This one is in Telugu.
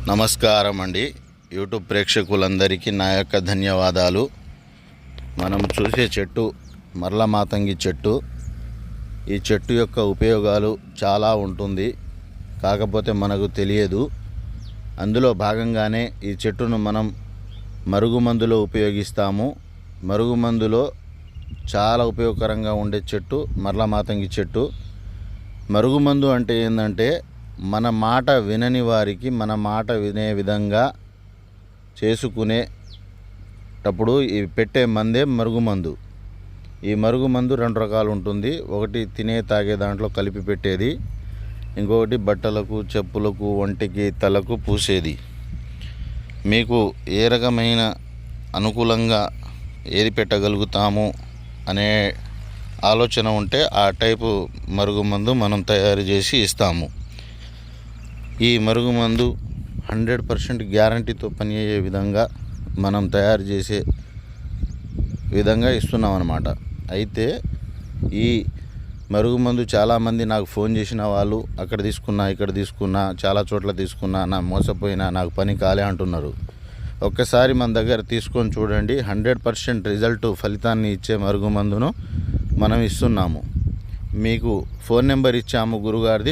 నమస్కారం అండి. యూట్యూబ్ ప్రేక్షకులందరికీ నా యొక్క ధన్యవాదాలు. మనం చూసే చెట్టు మరల మాతంగి చెట్టు. ఈ చెట్టు యొక్క ఉపయోగాలు చాలా ఉంటుంది, కాకపోతే మనకు తెలియదు. అందులో భాగంగానే ఈ చెట్టును మనం మరుగుమందులో ఉపయోగిస్తాము. మరుగుమందులో చాలా ఉపయోగకరంగా ఉండే చెట్టు మరల మాతంగి చెట్టు. మరుగుమందు అంటే ఏంటంటే, మన మాట వినని వారికి మన మాట వినే విధంగా చేసుకునేటప్పుడు ఈ పెట్టే మందే మరుగుమందు. ఈ మరుగుమందు 2 రకాలు ఉంటుంది. ఒకటి తినే తాగే దాంట్లో కలిపి పెట్టేది, ఇంకొకటి బట్టలకు, చెప్పులకు, ఒంటికి, తలకు పూసేది. మీకు ఏ రకమైన అనుకూలంగా ఏది పెట్టగలుగుతాము అనే ఆలోచన ఉంటే ఆ టైపు మరుగుమందు మనం తయారు చేసి ఇస్తాము. ఈ మరుగుమందు 100% గ్యారంటీతో పనిచేసే విధంగా మనం తయారు చేసే విధంగా ఇస్తున్నాం అన్నమాట. అయితే ఈ మరుగుమందు చాలామంది నాకు ఫోన్ చేసిన వాళ్ళు, అక్కడ తీసుకున్నా, ఇక్కడ తీసుకున్నా, చాలా చోట్ల తీసుకున్నా, నా మోసపోయినా, నాకు పని కాలే అంటున్నారు. ఒక్కసారి మన దగ్గర తీసుకొని చూడండి. 100% రిజల్ట్, ఫలితాన్ని ఇచ్చే మరుగుమందును మనం ఇస్తున్నాము. మీకు ఫోన్ నెంబర్ ఇచ్చాము గురుగారిది.